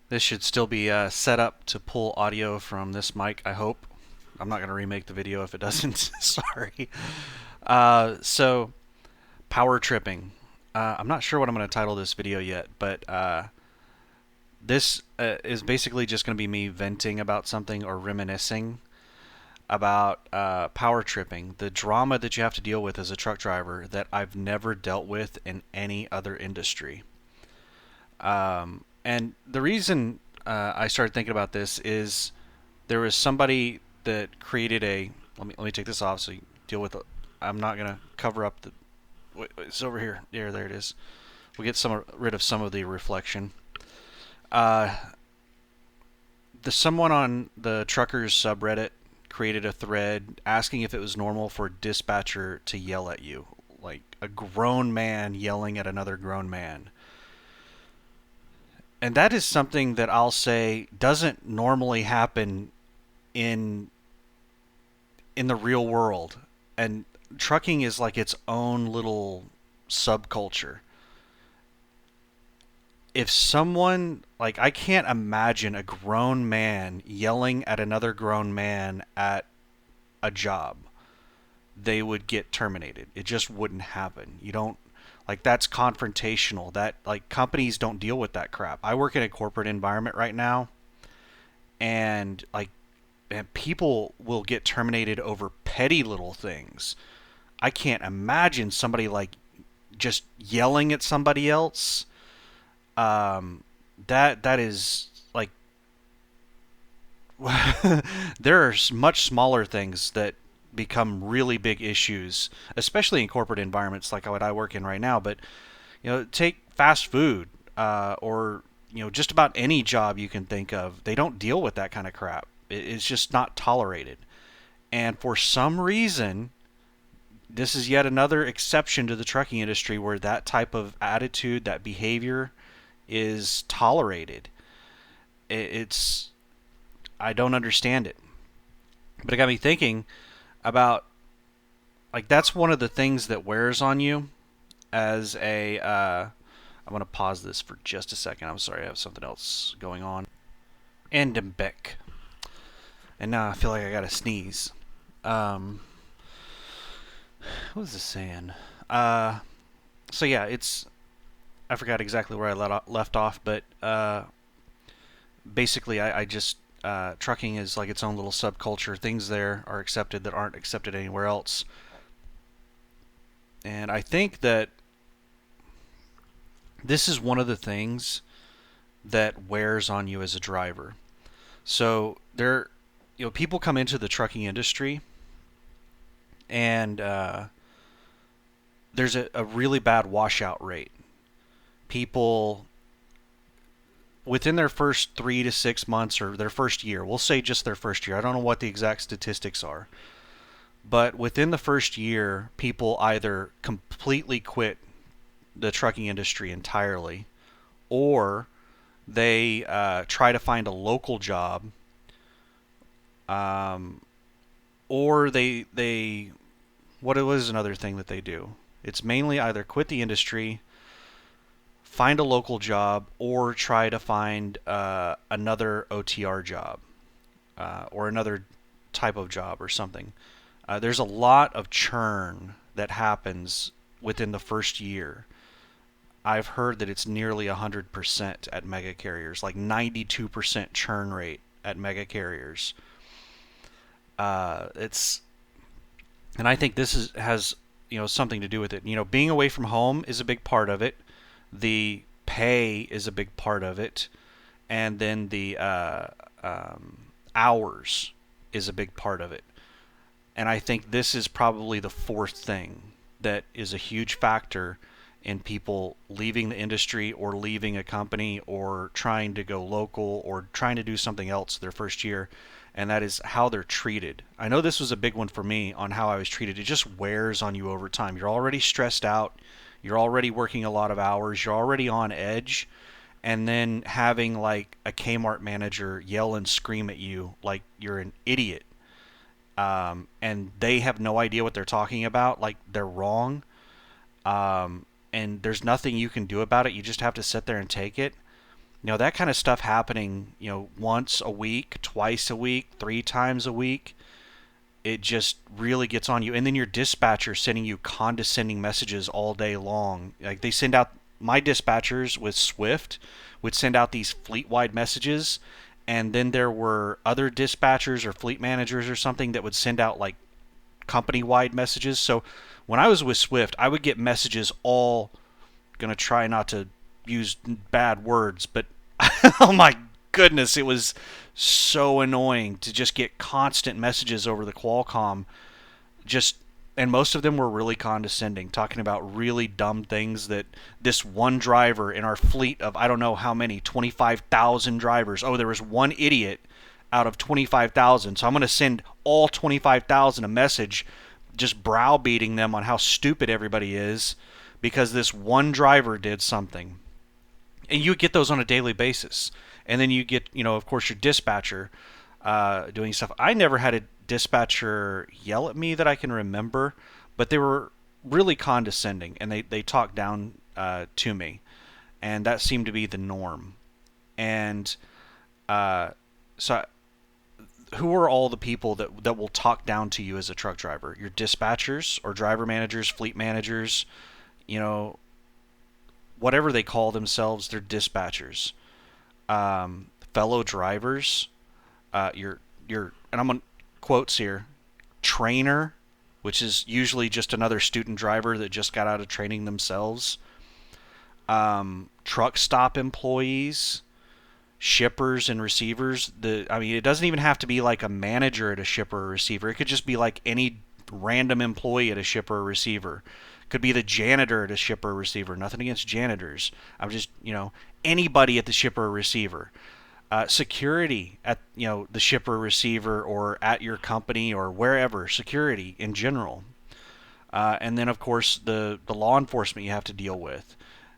This should still be set up to pull audio from this mic, I hope. I'm not going to remake the video if it doesn't. Sorry. So, power tripping. I'm not sure what I'm going to title this video yet, but this is basically just going to be me venting about something or reminiscing about power tripping, the drama that you have to deal with as a truck driver that I've never dealt with in any other industry. And the reason I started thinking about this is there was somebody that created a. Let me take this off so you deal with it. I'm not gonna cover up the. It's over here. There it is. We'll get rid of some of the reflection. Uh, someone on the truckers subreddit created a thread asking if it was normal for a dispatcher to yell at you, like a grown man yelling at another grown man. And that is something that I'll say doesn't normally happen in the real world. And trucking is like its own little subculture. If someone, like, I can't imagine a grown man yelling at another grown man at a job. They would get terminated. It just wouldn't happen. You don't, like, that's confrontational. That, like, companies don't deal with that crap. I work in a corporate environment right now, and like, and people will get terminated over petty little things. I can't imagine somebody like just yelling at somebody else. Um, that is like there are much smaller things that become really big issues, especially in corporate environments like what I work in right now. But take fast food or just about any job you can think of. They don't deal with that kind of crap. It's just not tolerated. And for some reason, this is yet another exception to the trucking industry where that type of attitude, that behavior, is tolerated. It's I don't understand it, but it got me thinking about, like, that's one of the things that wears on you as a. I'm gonna pause this for just a second. I'm sorry, I have something else going on. And Beck, and now I feel like I gotta sneeze. Um, what was this saying? Uh, so yeah, it's I forgot exactly where I left off, but basically, I just trucking is like its own little subculture. Things there are accepted that aren't accepted anywhere else, and I think that this is one of the things that wears on you as a driver. So people come into the trucking industry, and there's a really bad washout rate. People within their first 3 to 6 months or their first year, we'll say just their first year. I don't know what the exact statistics are, but within the first year, people either completely quit the trucking industry entirely, or they try to find a local job, um, or they what was another thing that they do? It's mainly either quit the industry, find a local job, or try to find another OTR job or another type of job or something. There's a lot of churn that happens within the first year. I've heard that it's nearly 100% at mega carriers, like 92% churn rate at mega carriers. It's and I think has something to do with it. Being away from home is a big part of it. The pay is a big part of it, and then the hours is a big part of it. And I think this is probably the fourth thing that is a huge factor in people leaving the industry or leaving a company or trying to go local or trying to do something else their first year, and that is how they're treated. I know this was a big one for me on how I was treated. It just wears on you over time. You're already stressed out, you're already working a lot of hours, you're already on edge, and then having like a Kmart manager yell and scream at you like you're an idiot, and they have no idea what they're talking about, like they're wrong, and there's nothing you can do about it. You just have to sit there and take it. That kind of stuff happening, once a week, twice a week, three times a week, it just really gets on you. And then your dispatcher sending you condescending messages all day long. Like they send out my dispatchers with Swift would send out these fleet-wide messages, and then there were other dispatchers or fleet managers or something that would send out like company-wide messages. So when I was with Swift, I would get messages all going to try not to use bad words, but oh my goodness, it was so annoying to just get constant messages over the Qualcomm. Just and most of them were really condescending, talking about really dumb things that this one driver in our fleet of I don't know how many, 25,000 drivers. Oh, there was one idiot out of 25,000. So I'm going to send all 25,000 a message just browbeating them on how stupid everybody is because this one driver did something. And you get those on a daily basis. And then you get, of course, your dispatcher doing stuff. I never had a dispatcher yell at me that I can remember, but they were really condescending and they talked down to me. And that seemed to be the norm. And so who are all the people that will talk down to you as a truck driver? Your dispatchers or driver managers, fleet managers, you know, whatever they call themselves, they're dispatchers. Fellow drivers, your and I'm on quotes here, trainer, which is usually just another student driver that just got out of training themselves. Truck stop employees, shippers and receivers. It doesn't even have to be like a manager at a shipper or receiver. It could just be like any random employee at a shipper or receiver. It could be the janitor at a shipper or receiver. Nothing against janitors. I'm just, anybody at the shipper or receiver. Security at, the shipper or receiver or at your company or wherever. Security in general. And then, of course, the law enforcement you have to deal with.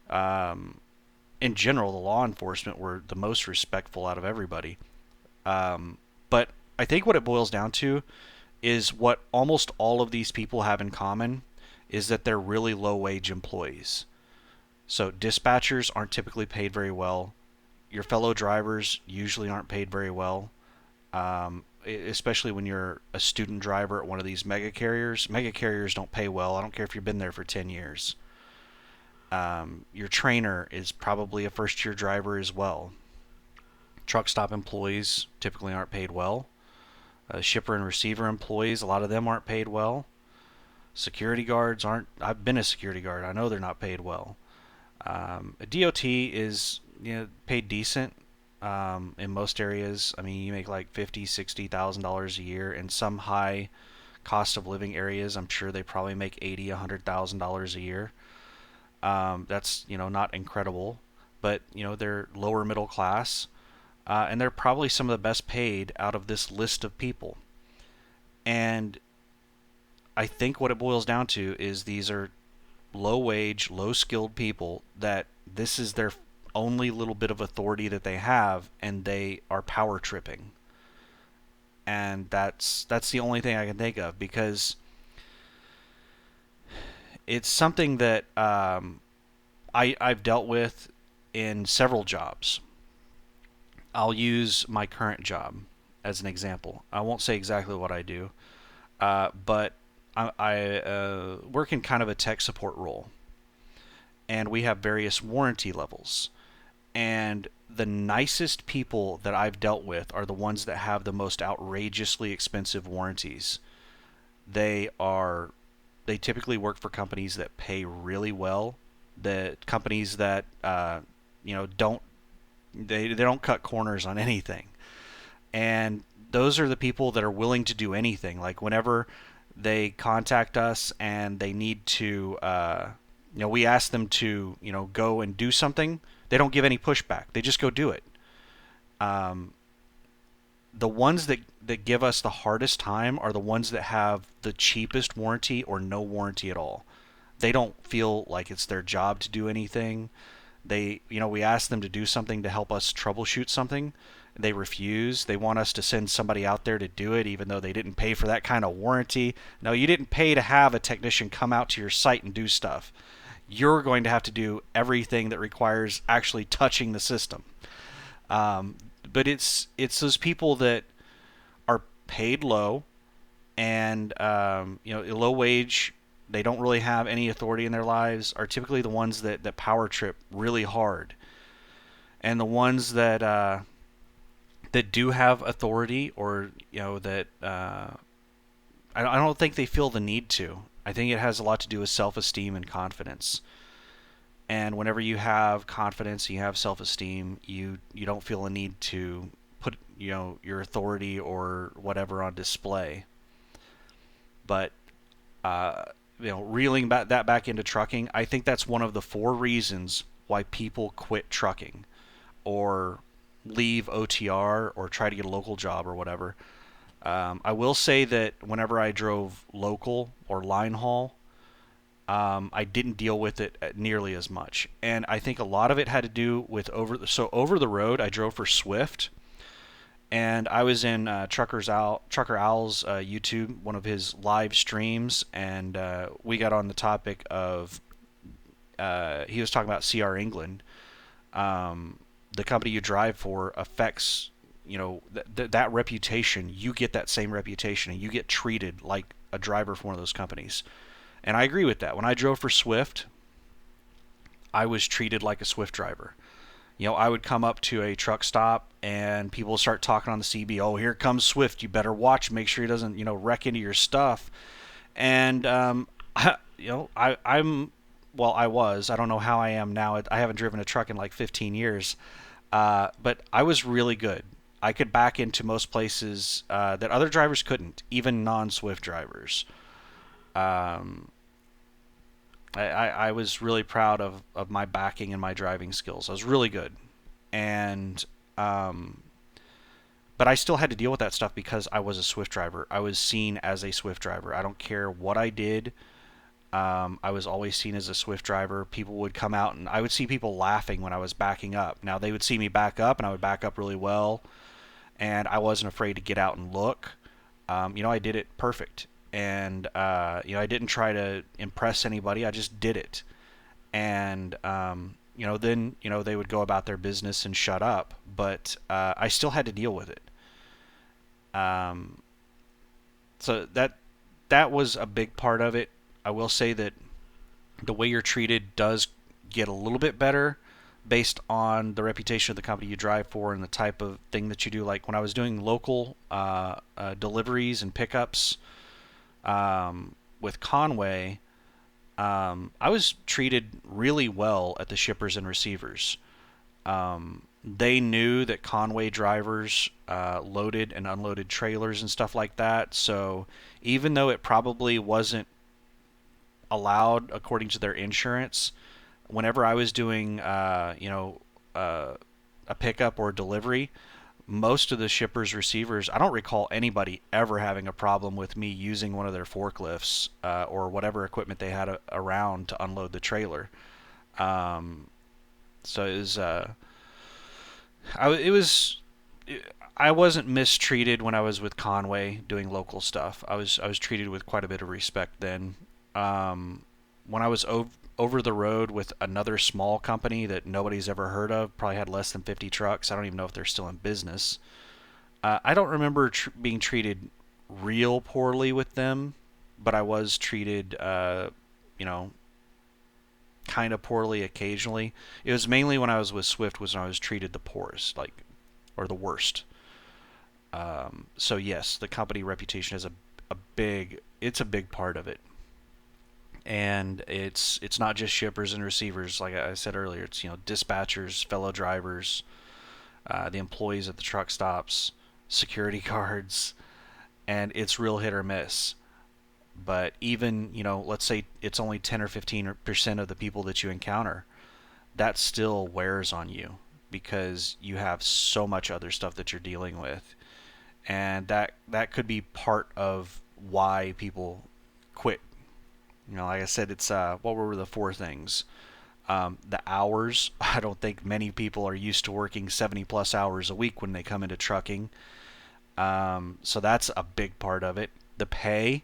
In general, the law enforcement were the most respectful out of everybody. But I think what it boils down to is what almost all of these people have in common is that they're really low-wage employees. So dispatchers aren't typically paid very well. Your fellow drivers usually aren't paid very well, especially when you're a student driver at one of these mega carriers. Mega carriers don't pay well. I don't care if you've been there for 10 years. Your trainer is probably a first-year driver as well. Truck stop employees typically aren't paid well. Shipper and receiver employees, a lot of them aren't paid well. Security guards aren't. I've been a security guard. I know they're not paid well. A DOT is paid decent in most areas. I mean, you make like $50,000-$60,000 a year. In some high cost of living areas, I'm sure they probably make $80,000-$100,000 a year. That's not incredible, but they're lower middle class, and they're probably some of the best paid out of this list of people. And I think what it boils down to is these are low wage, low skilled people that this is their only little bit of authority that they have, and they are power tripping. And that's the only thing I can think of, because it's something that I've dealt with in several jobs. I'll use my current job as an example. I won't say exactly what I do, but I work in kind of a tech support role, and we have various warranty levels. And the nicest people that I've dealt with are the ones that have the most outrageously expensive warranties. They typically work for companies that pay really well, the companies that don't they don't cut corners on anything. And those are the people that are willing to do anything. Like whenever they contact us and they need to we ask them to go and do something, they don't give any pushback. They just go do it. The ones that give us the hardest time are the ones that have the cheapest warranty or no warranty at all. They don't feel like it's their job to do anything. We ask them to do something to help us troubleshoot something. They refuse. They want us to send somebody out there to do it, even though they didn't pay for that kind of warranty. No, you didn't pay to have a technician come out to your site and do stuff. You're going to have to do everything that requires actually touching the system. Um, but it's those people that are paid low and low wage. They don't really have any authority in their lives. Are typically the ones that power trip really hard, and the ones that do have authority, or that I don't think they feel the need to. I think it has a lot to do with self-esteem and confidence. And whenever you have confidence, you have self-esteem, you don't feel a need to put your authority or whatever on display. But uh, reeling that back into trucking, I think that's one of the four reasons why people quit trucking or leave OTR or try to get a local job or whatever. I will say that whenever I drove local or line haul, I didn't deal with it nearly as much, and I think a lot of it had to do with over the road. I drove for Swift, and I was in Trucker Owl's YouTube, one of his live streams, and we got on the topic of he was talking about CR England. The company you drive for affects that reputation. You get that same reputation, and you get treated like a driver for one of those companies. And I agree with that. When I drove for Swift, I was treated like a Swift driver. I would come up to a truck stop and people start talking on the CB. Oh, here comes Swift. You better watch. Make sure he doesn't, wreck into your stuff. And I'm well, I was. I don't know how I am now. I haven't driven a truck in like 15 years. But I was really good. I could back into most places that other drivers couldn't, even non-Swift drivers. Um, I was really proud of my backing and my driving skills. I was really good. And um, but I still had to deal with that stuff because I was a Swift driver. I was seen as a Swift driver. I don't care what I did. I was always seen as a Swift driver. People would come out and I would see people laughing when I was backing up. Now they would see me back up and I would back up really well, and I wasn't afraid to get out and look. I did it perfect, and I didn't try to impress anybody. I just did it, and then they would go about their business and shut up. But I still had to deal with it. Um, so that was a big part of it. I will say that the way you're treated does get a little bit better based on the reputation of the company you drive for and the type of thing that you do. Like when I was doing local deliveries and pickups with Conway, I was treated really well at the shippers and receivers. They knew that Conway drivers loaded and unloaded trailers and stuff like that. So even though it probably wasn't allowed according to their insurance, whenever I was doing, a pickup or a delivery, most of the shippers, receivers, I don't recall anybody ever having a problem with me using one of their forklifts or whatever equipment they had around to unload the trailer. Um, so it was, it was, I wasn't mistreated when I was with Conway doing local stuff. I was treated with quite a bit of respect then. When I was over the road with another small company that nobody's ever heard of, probably had less than 50 trucks. I don't even know if they're still in business. I don't remember being treated real poorly with them, but I was treated, you know, kind of poorly occasionally. It was mainly when I was with Swift was when I was treated the poorest, like, or the worst. So yes, the company reputation is it's a big part of it. And it's not just shippers and receivers, like I said earlier. It's dispatchers, fellow drivers, the employees at the truck stops, security guards, and it's real hit or miss. But even let's say it's only 10 or 15% of the people that you encounter, that still wears on you because you have so much other stuff that you're dealing with, and that could be part of why people quit. Like I said, it's what were the four things? The hours. I don't think many people are used to working 70 plus hours a week when they come into trucking. So that's a big part of it. The pay.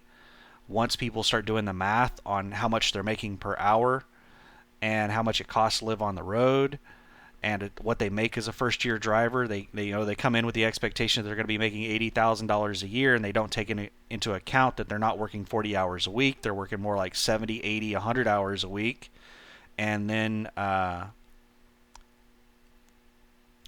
Once people start doing the math on how much they're making per hour and how much it costs to live on the road, and what they make as a first-year driver, they come in with the expectation that they're going to be making $80,000 a year, and they don't take into account that they're not working 40 hours a week. They're working more like 70, 80, 100 hours a week, and then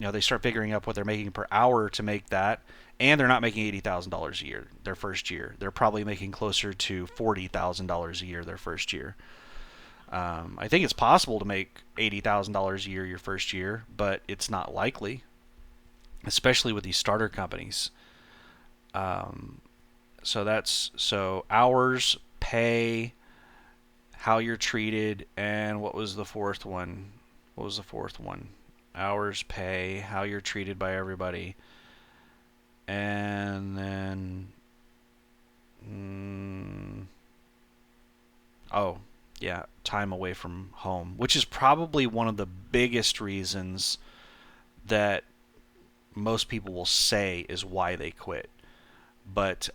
they start figuring out what they're making per hour to make that, and they're not making $80,000 a year their first year. They're probably making closer to $40,000 a year their first year. I think it's possible to make $80,000 a year your first year, but it's not likely, especially with these starter companies. Um, so hours, pay, how you're treated, and what was the fourth one? What was the fourth one? Hours, pay, how you're treated by everybody, and then oh, yeah, time away from home, which is probably one of the biggest reasons that most people will say is why they quit. But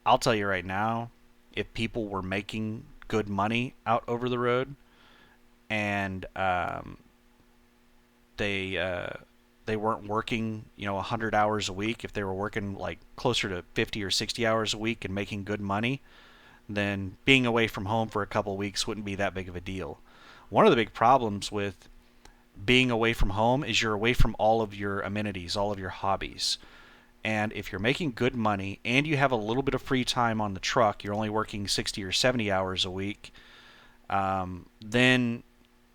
I'll tell you right now, if people were making good money out over the road and they they weren't working 100 hours a week, if they were working like closer to 50 or 60 hours a week and making good money, then being away from home for a couple of weeks wouldn't be that big of a deal. One of the big problems with being away from home is you're away from all of your amenities, all of your hobbies. And if you're making good money and you have a little bit of free time on the truck, you're only working 60 or 70 hours a week, then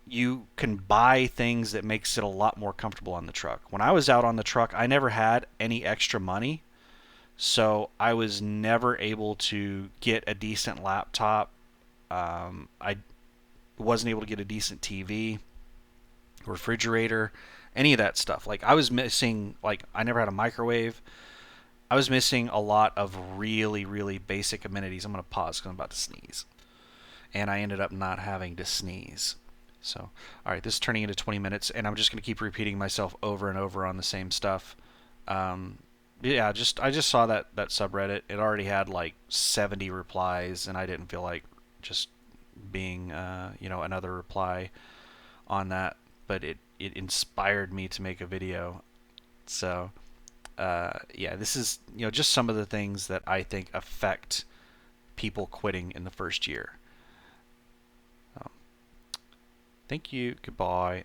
you can buy things that makes it a lot more comfortable on the truck. When I was out on the truck, I never had any extra money, so I was never able to get a decent laptop. I wasn't able to get a decent TV, refrigerator, any of that stuff. Like I was missing, like I never had a microwave. I was missing a lot of really, really basic amenities. I'm going to pause because I'm about to sneeze. And I ended up not having to sneeze. So, all right, this is turning into 20 minutes, and I'm just going to keep repeating myself over and over on the same stuff. Yeah, I just saw that subreddit. It already had like 70 replies, and I didn't feel like just being another reply on that, but it inspired me to make a video. So yeah, this is just some of the things that I think affect people quitting in the first year. Thank you. Goodbye.